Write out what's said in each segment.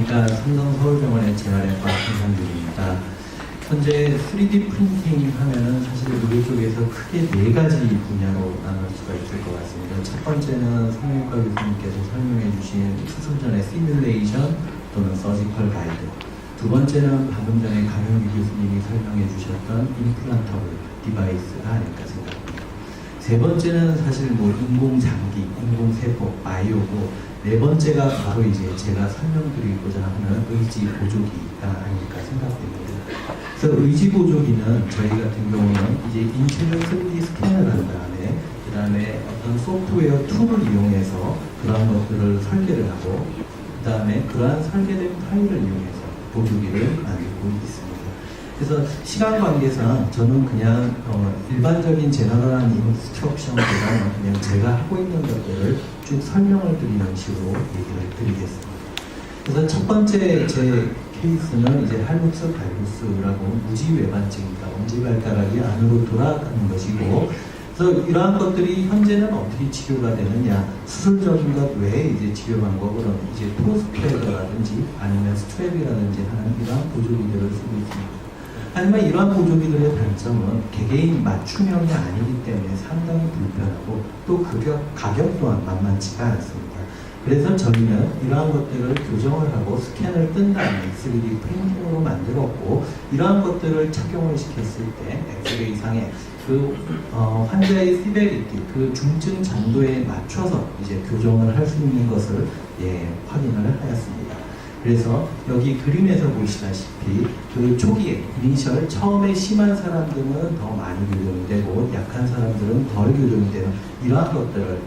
안녕하십니까. 삼성 서울병원의 재활의과 김상준입니다. 현재 3D 프린팅 하면은 사실 의료 쪽에서 크게 네 가지 분야로 나눌 수가 있을 것 같습니다. 첫 번째는 성형외과 교수님께서 설명해 주신 수술 전의 시뮬레이션 또는 서지컬 가이드. 두 번째는 방금 전에 강영기 교수님이 설명해 주셨던 임플란터블 디바이스가 아닐까 생각합니다. 세 번째는 사실 인공장기, 인공세포, 바이오고, 네 번째가 바로 이제 제가 설명드리고자 하는 의지 보조기가 아닐까 생각됩니다. 그래서 의지 보조기는 저희 같은 경우는 이제 인체를 3D 스캔을 한 다음에 그 다음에 어떤 소프트웨어 툴을 이용해서 그러한 것들을 설계를 하고 그 다음에 그러한 설계된 파일을 이용해서 보조기를 만들고 있습니다. 그래서 시간 관계상 저는 그냥 일반적인 제너럴한 인스트럭션보다는 그냥 제가 하고 있는 것들을 쭉 설명을 드리는 식으로 얘기를 드리겠습니다. 그래서 첫 번째 제 케이스는 이제 할묵스 발구스라고 무지외반증입니다. 엄지발가락이 안으로 돌아가는 것이고, 그래서 이러한 것들이 현재는 어떻게 치료가 되느냐, 수술적인 것 외에 이제 치료 방법으로는 이제 토스트레더라든지 아니면 스트랩이라든지 하는 이러한 보조기들을 쓰고 있습니다. 하지만 이러한 보조기들의 단점은 개개인 맞춤형이 아니기 때문에 상당히 불편하고 또 가격 또한 만만치가 않습니다. 그래서 저희는 이러한 것들을 교정을 하고 스캔을 뜬 다음에 3D 프린팅으로 만들었고, 이러한 것들을 착용을 시켰을 때 엑스레이상에 환자의 시베리티, 그 중증 정도에 맞춰서 이제 교정을 할 수 있는 것을 확인을 하였습니다. 그래서 여기 그림에서 보시다시피 그 초기에 이니셜 처음에 심한 사람들은 더 많이 교정이 되고 약한 사람들은 덜 교정이 되는 이러한 것들을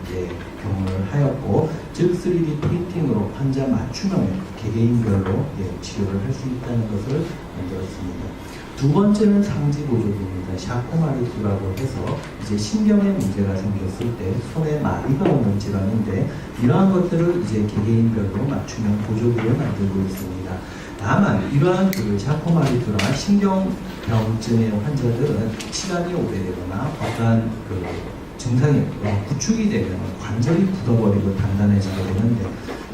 경험을 하였고, 즉 3D 프린팅으로 환자 맞춤형의 개개인별로 치료를 할 수 있다는 것을 만들었습니다. 두 번째는 상지 보조기입니다. 샤코마리투라고 해서 이제 신경에 문제가 생겼을 때 손에 마비가 오는 질환인데 이러한 것들을 이제 개개인별로 맞춤형 보조기를 만들고 있습니다. 다만 이러한 샤코마리투나 신경병증의 환자들은 시간이 오래되거나 어떠한 증상이 구축이 되면 관절이 굳어버리고 단단해지게 되는데,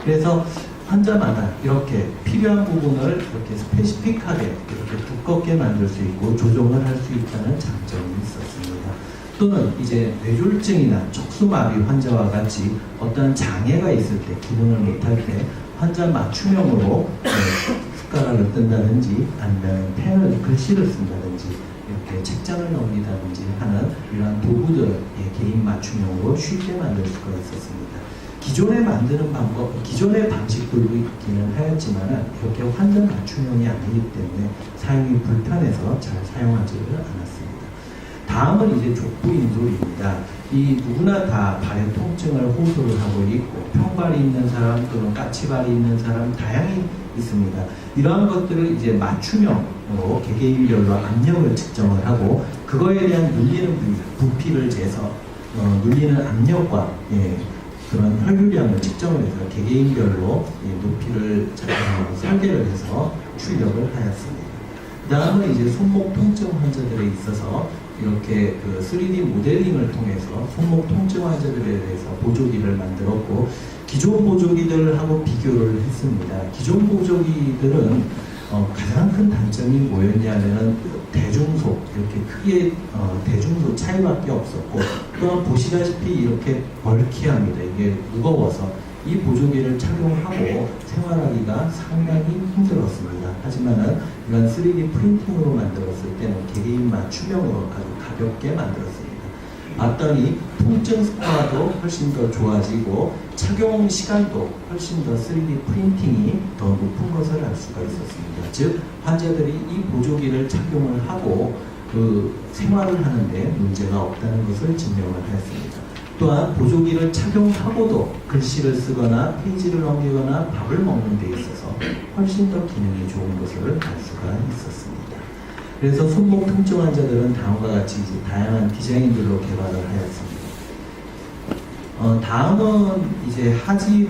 그래서 환자마다 이렇게 필요한 부분을 이렇게 스페시픽하게 이렇게 두껍게 만들 수 있고 조정을 할 수 있다는 장점이 있었습니다. 또는 이제 뇌졸중이나 척수마비 환자와 같이 어떤 장애가 있을 때 기능을 못할 때 환자 맞춤형으로 숟가락을 뜬다든지 아니면 펜을 글씨를 쓴다든지 이렇게 책장을 넘기다든지 하는 이러한 도구들을 개인 맞춤형으로 쉽게 만들 수가 있었습니다. 기존에 만드는 방법, 기존의 방식들도 있기는 하였지만 이렇게 환자 맞춤형이 아니기 때문에 사용이 불편해서 잘 사용하지를 않았습니다. 다음은 이제 족부 인솔입니다. 이 누구나 다 발의 통증을 호소를 하고 있고 평발이 있는 사람 또는 까치발이 있는 사람 다양히 있습니다. 이러한 것들을 이제 맞춤형으로 개개인별로 압력을 측정을 하고 그거에 대한 눌리는 부피를 재서 눌리는 압력과 그런 혈류량을 측정을 해서 개개인별로 높이를 설계를 해서 출력을 하였습니다. 그 다음은 이제 손목 통증 환자들에 있어서 이렇게 3D 모델링을 통해서 손목 통증 환자들에 대해서 보조기를 만들었고, 기존 보조기들하고 비교를 했습니다. 기존 보조기들은 가장 큰 단점이 뭐였냐면은 대중소, 이렇게 크게 대중소 차이밖에 없었고, 또한 보시다시피 이렇게 벌키합니다. 이게 무거워서 이 보조기를 착용하고 생활하기가 상당히 힘들었습니다. 하지만은 이런 3D 프린팅으로 만들었을 때는 개개인 맞춤형으로 아주 가볍게 만들었습니다. 봤더니 통증 스코어도 훨씬 더 좋아지고 착용 시간도 훨씬 더 3D 프린팅이 더 높은 것을 알 수가 있었습니다. 즉 환자들이 이 보조기를 착용을 하고 생활을 하는데 문제가 없다는 것을 증명을 하였습니다. 또한 보조기를 착용하고도 글씨를 쓰거나 페이지를 넘기거나 밥을 먹는 데 있어서 훨씬 더 기능이 좋은 것을 알 수가 있었습니다. 그래서 손목 통증 환자들은 다음과 같이 이제 다양한 디자인들로 개발을 하였습니다. 다음은 이제 하지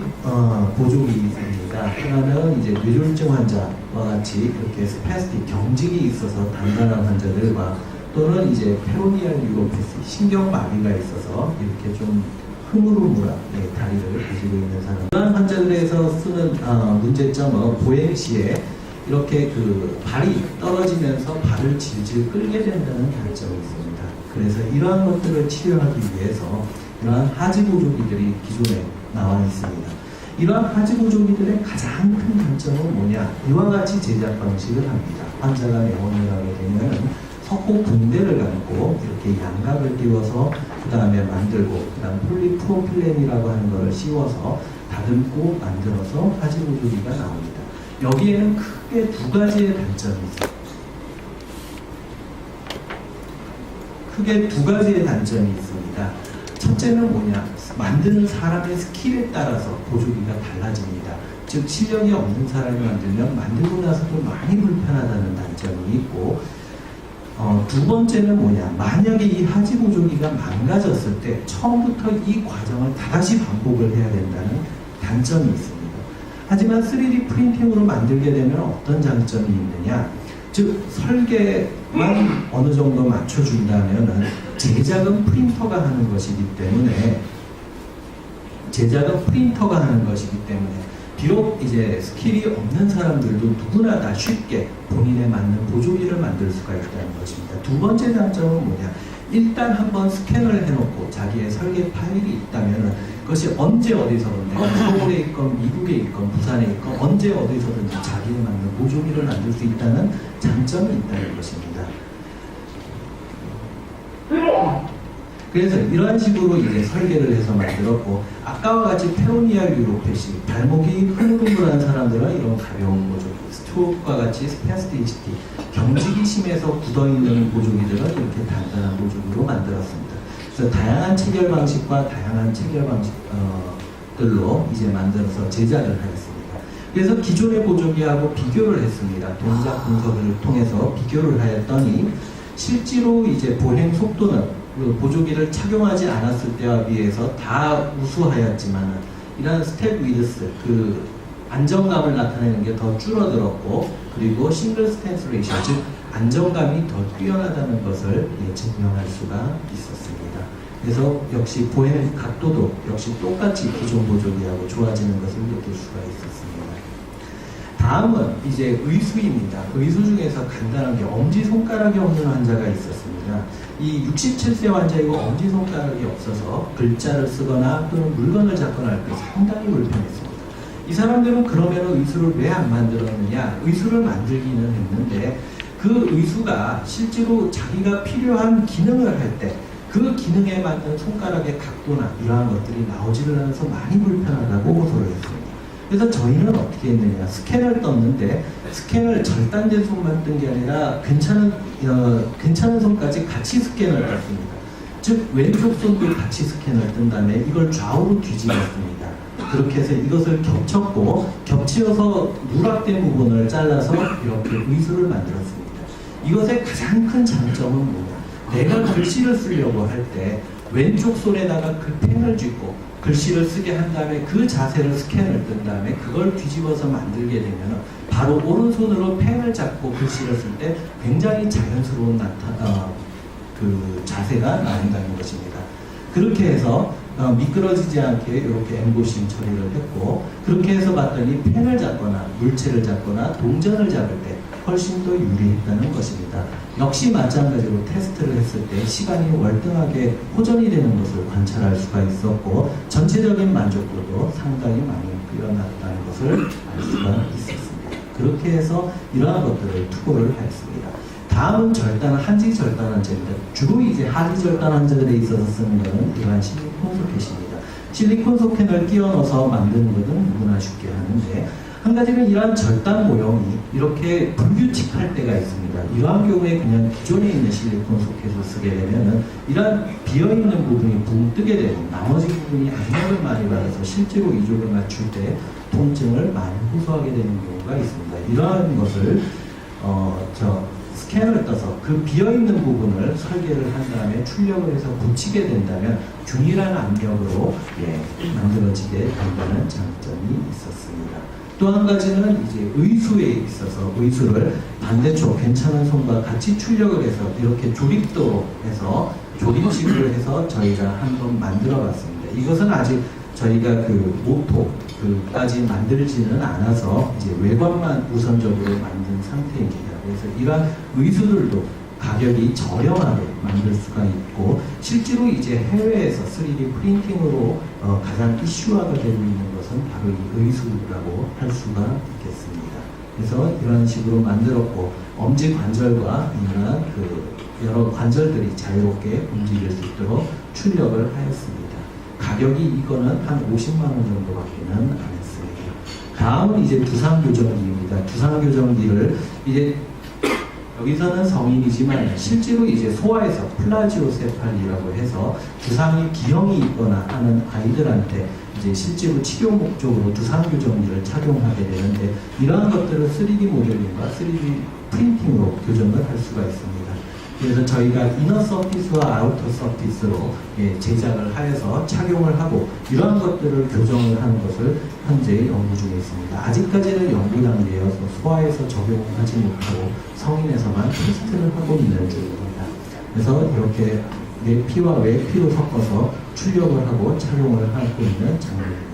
보조기입니다. 하나는 이제 뇌졸중 환자와 같이 이렇게 스파스틱 경직이 있어서 단단한 환자들과 또는 이제 페로니알 뉴로패시 신경마비가 있어서 이렇게 좀 흐물흐물한 다리를 가지고 있는 사람. 이러한 환자들에서 쓰는 문제점은 보행 시에 이렇게 그 발이 떨어지면서 발을 질질 끌게 된다는 단점이 있습니다. 그래서 이러한 것들을 치료하기 위해서 이러한 하지보조기들이 기존에 나와 있습니다. 이러한 하지보조기들의 가장 큰 단점은 뭐냐? 이와 같이 제작 방식을 합니다. 환자가 병원에 가게 되면 석고 붕대를 감고 이렇게 양각을 띄워서 그 다음에 만들고 그 다음 폴리프로필렌이라고 하는 것을 씌워서 다듬고 만들어서 하지보조기가 나옵니다. 여기에는 크게 두 가지의 단점이 있습니다. 크게 두 가지의 단점이 있습니다. 첫째는 뭐냐? 만드는 사람의 스킬에 따라서 보조기가 달라집니다. 즉 실력이 없는 사람이 만들면 만들고 나서도 많이 불편하다는 단점이 있고, 두 번째는 뭐냐? 만약에 이 하지보조기가 망가졌을 때 처음부터 이 과정을 다시 반복을 해야 된다는 단점이 있습니다. 하지만 3D 프린팅으로 만들게 되면 어떤 장점이 있느냐? 즉 설계만 어느 정도 맞춰준다면 제작은 프린터가 하는 것이기 때문에 비록 이제 스킬이 없는 사람들도 누구나 다 쉽게 본인에 맞는 보조기를 만들 수가 있다는 것입니다. 두 번째 장점은 뭐냐? 일단 한번 스캔을 해놓고 자기의 설계 파일이 있다면 그것이 언제 어디서든 내가 서울에 있건 미국에 있건 부산에 있건 언제 어디서든지 자기에 맞는 보조기를 만들 수 있다는 장점이 있다는 것입니다. 그래서 이러한 식으로 이제 설계를 해서 만들었고, 아까와 같이 페로니아 유로펫이 발목이 흐물흐물한 사람들은 이런 가벼운 보조기, 스트로크와 같이 스패스티시티, 경직이 심해서 굳어있는 보조기들은 이렇게 단단한 보조기로 만들었습니다. 그래서 다양한 체결 방식과 다양한 체결 방식들로 이제 만들어서 제작을 하였습니다. 그래서 기존의 보조기하고 비교를 했습니다. 동작 분석을 통해서 비교를 하였더니 실제로 이제 보행 속도는 그 보조기를 착용하지 않았을 때와 비해서 다 우수하였지만 이러한 스텝 위드스, 그 안정감을 나타내는 게 더 줄어들었고, 그리고 싱글 스탠스 레이셔, 즉 안정감이 더 뛰어나다는 것을 증명할 수가 있었습니다. 그래서 역시 보행 각도도 역시 똑같이 기존 보조기하고 좋아지는 것을 느낄 수가 있었습니다. 다음은 이제 의수입니다. 의수 중에서 간단한 게 엄지손가락이 없는 환자가 있었습니다. 이 67세 환자이고 엄지손가락이 없어서 글자를 쓰거나 또는 물건을 잡거나 할 때 상당히 불편했습니다. 이 사람들은 그러면 의수를 왜 안 만들었느냐? 의수를 만들기는 했는데 그 의수가 실제로 자기가 필요한 기능을 할 때 그 기능에 맞는 손가락의 각도나 이러한 것들이 나오지를 않아서 많이 불편하다고 호소를 했습니다. 그래서 저희는 어떻게 했느냐? 스캔을 떴는데 스캔을 절단된 손만 뜬 게 아니라 괜찮은 손까지 같이 스캔을 떴습니다. 즉 왼쪽 손도 같이 스캔을 뜬 다음에 이걸 좌우로 뒤집었습니다. 그렇게 해서 이것을 겹쳤고 겹치어서 누락된 부분을 잘라서 이렇게 의수를 만들었습니다. 이것의 가장 큰 장점은 뭐냐? 내가 글씨를 쓰려고 할 때 왼쪽 손에다가 그 펜을 쥐고 글씨를 쓰게 한 다음에 그 자세를 스캔을 뜬 다음에 그걸 뒤집어서 만들게 되면 바로 오른손으로 펜을 잡고 글씨를 쓸 때 굉장히 자연스러운 그 자세가 나온다는 것입니다. 그렇게 해서 미끄러지지 않게 이렇게 엠보싱 처리를 했고, 그렇게 해서 봤더니 펜을 잡거나 물체를 잡거나 동전을 잡을 때 훨씬 더 유리했다는 것입니다. 역시 마찬가지로 테스트를 했을 때 시간이 월등하게 호전이 되는 것을 관찰할 수가 있었고, 전체적인 만족도도 상당히 많이 뛰어났다는 것을 알 수가 있었습니다. 그렇게 해서 이러한 것들을 투고를 하였습니다. 다음은 한지 절단 환자입니다. 주로 이제 하지 절단 환자들에 있어서 쓰는 것은 이러한 실리콘 소켓입니다. 실리콘 소켓을 끼워 넣어서 만드는 것은 누구나 쉽게 하는데, 한 가지는 이러한 절단 모형이 이렇게 불규칙할 때가 있습니다. 이러한 경우에 그냥 기존에 있는 실리콘 소켓을 쓰게 되면은 이러한 비어있는 부분이 붕 뜨게 되고 나머지 부분이 압력을 많이 받아서 실제로 이쪽을 맞출 때 통증을 많이 호소하게 되는 경우가 있습니다. 이러한 것을 스캔을 떠서 그 비어있는 부분을 설계를 한 다음에 출력을 해서 붙이게 된다면 균일한 압력으로 만들어지게 된다는 장점이 있었습니다. 또 한 가지는 이제 의수에 있어서 의수를 반대쪽 괜찮은 손과 같이 출력을 해서 이렇게 조립도로 해서 조립식으로 해서 저희가 한번 만들어 봤습니다. 이것은 아직 저희가 그 모토 그까지 만들지는 않아서 이제 외관만 우선적으로 만든 상태입니다. 그래서 이러한 의수들도 가격이 저렴하게 만들 수가 있고, 실제로 이제 해외에서 3D 프린팅으로 가장 이슈화가 되고 있는 것은 바로 이 의수라고 할 수가 있겠습니다. 그래서 이런 식으로 만들었고, 엄지 관절과 이런 여러 관절들이 자유롭게 움직일 수 있도록 출력을 하였습니다. 가격이 이거는 한 50만 원 정도밖에는 안 했습니다. 다음은 이제 두상교정기입니다. 두상교정기를 이제 여기서는 성인이지만 실제로 이제 소아에서 플라지오세팔리라고 해서 두상이 기형이 있거나 하는 아이들한테 이제 실제로 치료 목적으로 두상교정기를 착용하게 되는데, 이러한 것들을 3D 모델링과 3D 프린팅으로 교정을 할 수가 있습니다. 그래서 저희가 이너 서피스와 아우터 서피스로 제작을 하여서 착용을 하고, 이러한 것들을 교정을 하는 것을 현재 연구 중에 있습니다. 아직까지는 연구 단계여서 소아에서 적용하지 못하고 성인에서만 테스트를 하고 있는 중입니다. 그래서 이렇게 내피와 외피로 섞어서 출력을 하고 착용을 하고 있는 장면입니다.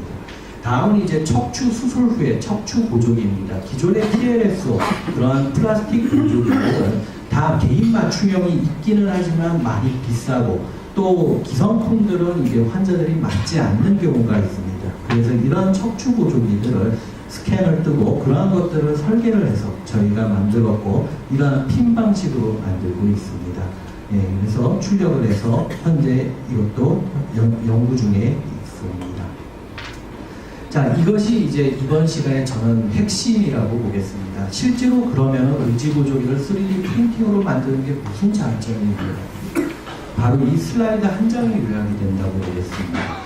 다음은 이제 척추 수술 후에 척추 보조기입니다. 기존의 PLS 그러한 플라스틱 보조기들은 다 개인 맞춤형이 있기는 하지만 많이 비싸고, 또 기성품들은 이게 환자들이 맞지 않는 경우가 있습니다. 그래서 이런 척추 보조기들을 스캔을 뜨고 그러한 것들을 설계를 해서 저희가 만들었고, 이러한 핀 방식으로 만들고 있습니다. 그래서 출력을 해서 현재 이것도 연구 중에 있습니다. 자, 이것이 이제 이번 시간에 저는 핵심이라고 보겠습니다. 실제로 그러면 의지보조기를 3D 프린팅으로 만드는 게 무슨 장점인가요? 바로 이 슬라이드 한 장이 요약이 된다고 보겠습니다.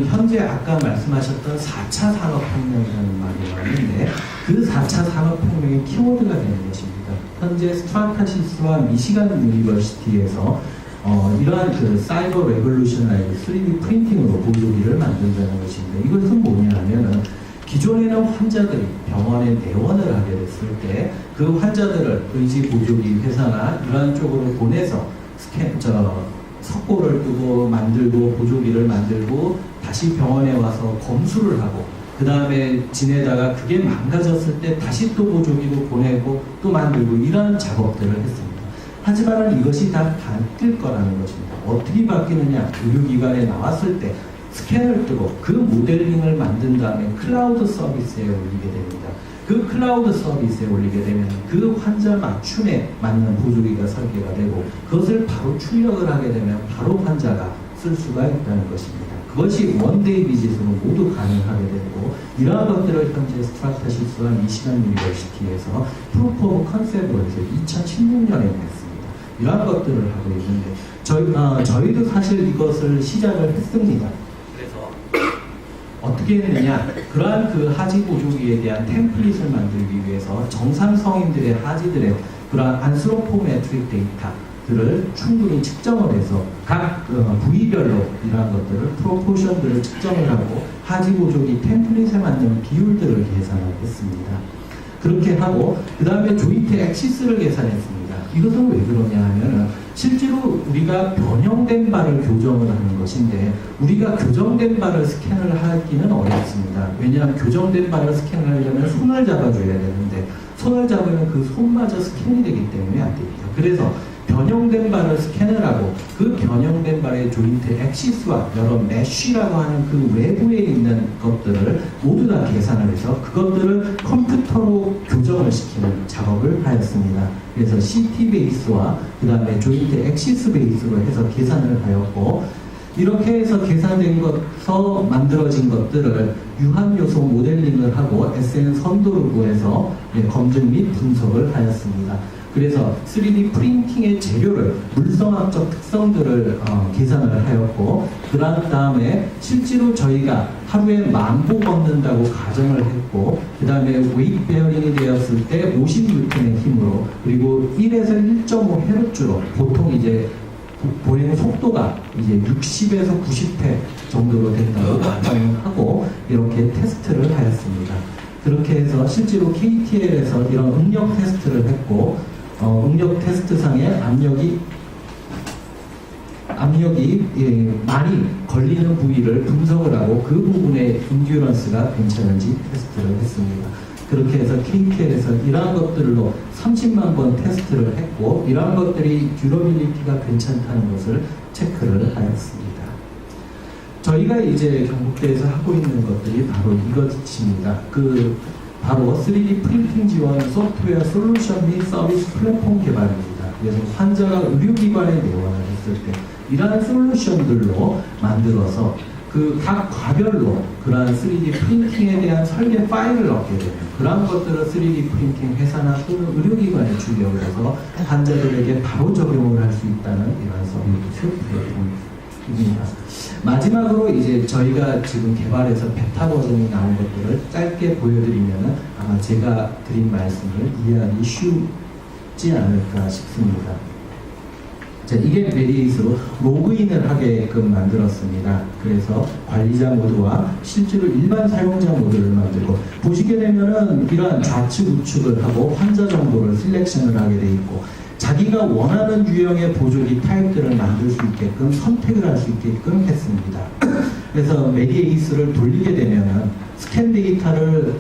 현재 아까 말씀하셨던 4차 산업혁명이라는 말이 나왔는데, 그 4차 산업혁명의 키워드가 되는 것입니다. 현재 스트라타시스와 미시간 유니버시티에서 이러한 사이버 레볼루션을 3D 프린팅으로 보조기를 만든다는 것입니다. 이것은 뭐냐 하면은, 기존에는 환자들이 병원에 내원을 하게 됐을 때 그 환자들을 의지 보조기 회사나 이러한 쪽으로 보내서 석고를 뜨고 만들고 보조기를 만들고 다시 병원에 와서 검수를 하고, 그 다음에 지내다가 그게 망가졌을 때 다시 또 보조기로 보내고 또 만들고, 이러한 작업들을 했습니다. 하지만 이것이 다 바뀔 거라는 것입니다. 어떻게 바뀌느냐? 의료기관에 나왔을 때 스캔을 뜨고 그 모델링을 만든 다음에 클라우드 서비스에 올리게 됩니다. 그 클라우드 서비스에 올리게 되면 그 환자 맞춤에 맞는 보조기가 설계가 되고, 그것을 바로 출력을 하게 되면 바로 환자가 쓸 수가 있다는 것입니다. 그것이 원데이 비짓으로 모두 가능하게 되고, 이러한 것들을 현재 스트라타시스와 미시간 유니버시티에서 프루프 오브 컨셉으로 해서 2016년에 냈습니다. 이러한 것들을 하고 있는데, 저희도 사실 이것을 시작을 했습니다. 그래서 어떻게 했느냐, 그러한 그 하지 보조기에 대한 템플릿을 만들기 위해서 정상 성인들의 하지들의 그러한 안스로포메트릭 데이터들을 충분히 측정을 해서 각 부위별로 이러한 것들을 프로포션들을 측정을 하고 하지 보조기 템플릿에 맞는 비율들을 계산을 했습니다. 그렇게 하고 그 다음에 조인트 엑시스를 계산했습니다. 이것은 왜 그러냐 하면은, 실제로 우리가 변형된 바를 교정을 하는 것인데, 우리가 교정된 바를 스캔을 하기는 어렵습니다. 왜냐하면 교정된 바를 스캔을 하려면 손을 잡아줘야 되는데, 손을 잡으면 그 손마저 스캔이 되기 때문에 안 됩니다. 그래서 변형된 바를 스캔을 하고, 그 변형된 바의 조인트 엑시스와 여러 메쉬라고 하는 그 외부에 있는 것들을 모두 다 계산을 해서 그것들을 컴퓨터로 교정을 시키는 작업을 하였습니다. 그래서 CT 베이스와 그 다음에 조인트 엑시스 베이스로 해서 계산을 하였고, 이렇게 해서 계산된 것서 만들어진 것들을 유한요소 모델링을 하고 SN 선도를 구해서 검증 및 분석을 하였습니다. 그래서 3D 프린팅의 재료를, 물성학적 특성들을 계산을 하였고, 그 다음에 실제로 저희가 하루에 10,000보 걷는다고 가정을 했고, 그 다음에 웨이트 베어링이 되었을 때 50N의 힘으로, 그리고 1에서 1.5Hz로 보통 이제 보행 속도가 이제 60에서 90회 정도로 된다고 가정하고 이렇게 테스트를 하였습니다. 그렇게 해서 실제로 KTL에서 이런 응력 테스트를 했고, 응력 테스트상의 압력이 압력이 많이 걸리는 부위를 분석을 하고 그 부분의 인듀런스가 괜찮은지 테스트를 했습니다. 그렇게 해서 KPL에서 이러한 것들로 30만 번 테스트를 했고 이러한 것들이 듀러빌리티가 괜찮다는 것을 체크를 하였습니다. 저희가 이제 경북대에서 하고 있는 것들이 바로 이것입니다. 바로 3D 프린팅 지원 소프트웨어 솔루션 및 서비스 플랫폼 개발입니다. 그래서 환자가 의료기관에 내원을 했을 때 이러한 솔루션들로 만들어서 그 각 과별로 그러한 3D 프린팅에 대한 설계 파일을 얻게 되면 그러한 것들을 3D 프린팅 회사나 또는 의료기관에 출력을 해서 환자들에게 바로 적용을 할 수 있다는 이러한 서비스 플랫폼입니다. 마지막으로 이제 저희가 지금 개발해서 베타 버전이 나온 것들을 짧게 보여드리면 아마 제가 드린 말씀을 이해하기 쉽지 않을까 싶습니다. 자, 이게 메리트로 로그인을 하게끔 만들었습니다. 그래서 관리자 모드와 실제로 일반 사용자 모드를 만들고 보시게 되면은 이러한 좌측 우측을 하고 환자 정보를 셀렉션을 하게 돼 있고 자기가 원하는 유형의 보조기 타입들을 만들 수 있게끔 선택을 할 수 있게끔 했습니다. 그래서 메디에이스를 돌리게 되면은 스캔 데이터를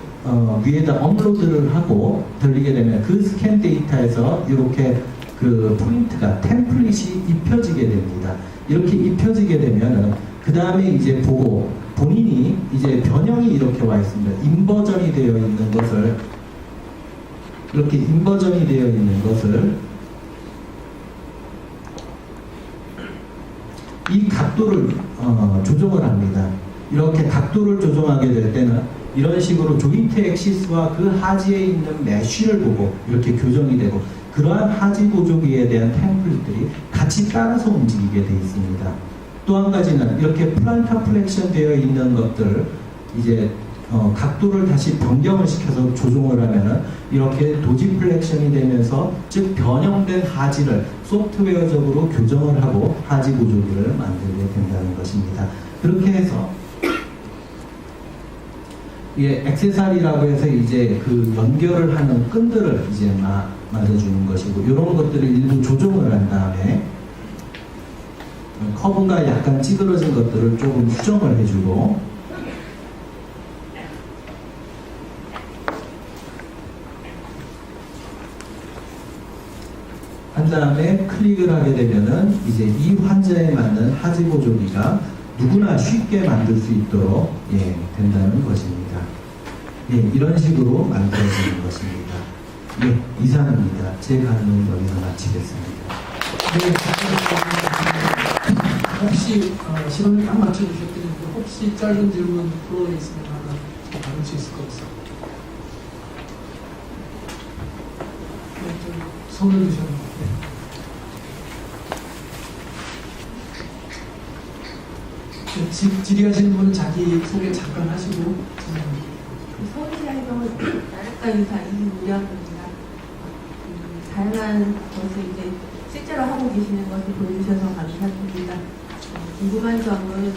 위에다 업로드를 하고 돌리게 되면 그 스캔 데이터에서 이렇게 그 포인트가 템플릿이 입혀지게 됩니다. 이렇게 입혀지게 되면은 그 다음에 이제 보고 본인이 이제 변형이 이렇게 와 있습니다. 인버전이 되어 있는 것을 이렇게 인버전이 되어 있는 것을 이 각도를 조정을 합니다. 이렇게 각도를 조정하게 될 때는 이런 식으로 조인트 엑시스와 그 하지에 있는 메쉬를 보고 이렇게 교정이 되고 그러한 하지 보조기에 대한 템플릿들이 같이 따라서 움직이게 되어 있습니다. 또 한 가지는 이렇게 플란타 플렉션 되어 있는 것들 이제 각도를 다시 변경을 시켜서 조정을 하면은 이렇게 도지 플렉션이 되면서 즉 변형된 하지를 소프트웨어적으로 교정을 하고 하지 보조기를 만들게 된다는 것입니다. 그렇게 해서 액세서리라고 해서 이제 그 연결을 하는 끈들을 이제 맞아주는 것이고 이런 것들을 일부 조정을 한 다음에 커브가 약간 찌그러진 것들을 조금 수정을 해주고 한 다음에 클릭을 하게 되면은 이제 이 환자에 맞는 하지 보조기가 누구나 쉽게 만들 수 있도록 된다는 것입니다. 이런 식으로 만들어지는 것입니다. 이상입니다. 제 강의는 여기서 마치겠습니다. 혹시 시간을 딱 맞춰주셨더니 혹시 짧은 질문 프로에 있으면 하나 받을 수 있을 것 같습니다. 손을 드셨는데. 질의하시는 분은 자기 소개 잠깐 하시고. 서울시에서 나르카 유사 이무량입니다. 다양한 것을 이제 실제로 하고 계시는 것을 보여주셔서 감사드립니다. 궁금한 점은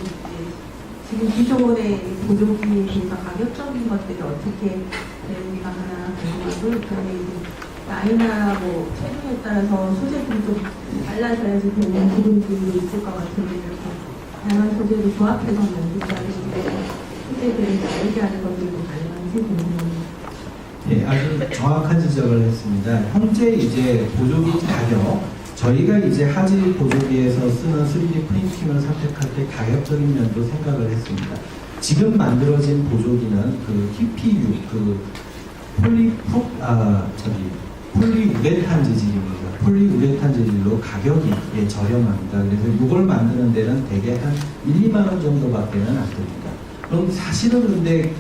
지금 기존의 보조기에 비해서 가격적인 것들이 어떻게 되는가 하나 궁금하고, 그다음에 나이나 체중에 따라서 소재들이 좀 달라져야지 되는 부분들이 있을 것 같은데 이렇게 다양한 소재를 조합해서 만든다는 소재들을 알게 하는 것들도 가능한지 궁금합니다. 아주 정확한 지적을 했습니다. 현재 이제 보조기 가격, 저희가 이제 하지 보조기에서 쓰는 3D 프린팅을 선택할 때 가격적인 면도 생각을 했습니다. 지금 만들어진 보조기는 그 TPU, 폴리우레탄 재질입니다. 폴리우레탄 재질로 가격이 저렴합니다. 그래서 이걸 만드는 데는 대개 한 1, 2만 원 정도밖에는 안 됩니다. 그럼 사실은 근데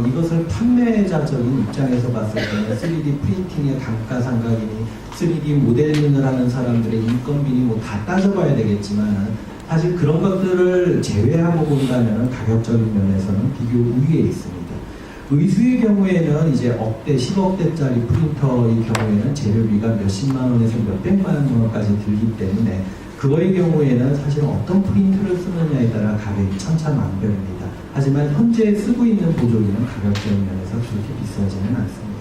이것을 판매자적인 입장에서 봤을 때는 3D 프린팅의 감가상각이니 3D 모델링을 하는 사람들의 인건비니 다 따져봐야 되겠지만 사실 그런 것들을 제외하고 본다면 가격적인 면에서는 비교 우위에 있습니다. 의수의 경우에는 이제 억대, 10억대짜리 프린터의 경우에는 재료비가 몇십만 원에서 몇백만 원까지 들기 때문에 그거의 경우에는 사실은 어떤 프린터를 쓰느냐에 따라 가격이 천차만별입니다. 하지만 현재 쓰고 있는 보조기는 가격적인 면에서 그렇게 비싸지는 않습니다.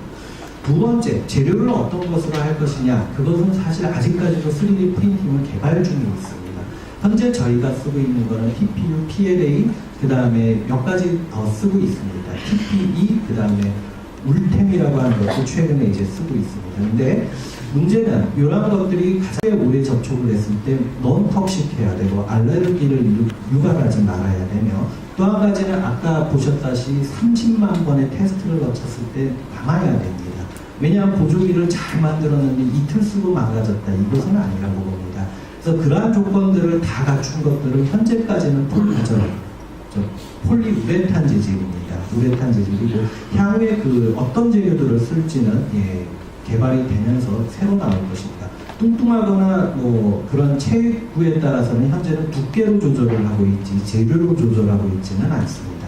두 번째, 재료를 어떤 것으로 할 것이냐, 그것은 사실 아직까지도 3D 프린팅을 개발 중에 있습니다. 현재 저희가 쓰고 있는 거는 TPU, PLA, 그 다음에 몇 가지 더 쓰고 있습니다. TPE, 그 다음에 울템이라고 하는 것도 최근에 이제 쓰고 있습니다. 근데 문제는 이러한 것들이 가장 오래 접촉을 했을 때 non-toxic 해야 되고 알레르기를 유발하지 말아야 되며, 또 한 가지는 아까 보셨다시피 30만 번의 테스트를 거쳤을 때 막아야 됩니다. 왜냐하면 보조기를 잘 만들었는데 이틀 쓰고 망가졌다, 이것은 아니라고 봅니다. 그래서 그러한 조건들을 다 갖춘 것들은 현재까지는 폴리우레탄 재질입니다. 우레탄 재질이고, 향후에 그 어떤 재료들을 쓸지는 개발이 되면서 새로 나올 것입니다. 뚱뚱하거나 뭐 그런 체구에 따라서는 현재는 두께로 조절을 하고 있지 재료로 조절하고 있지는 않습니다.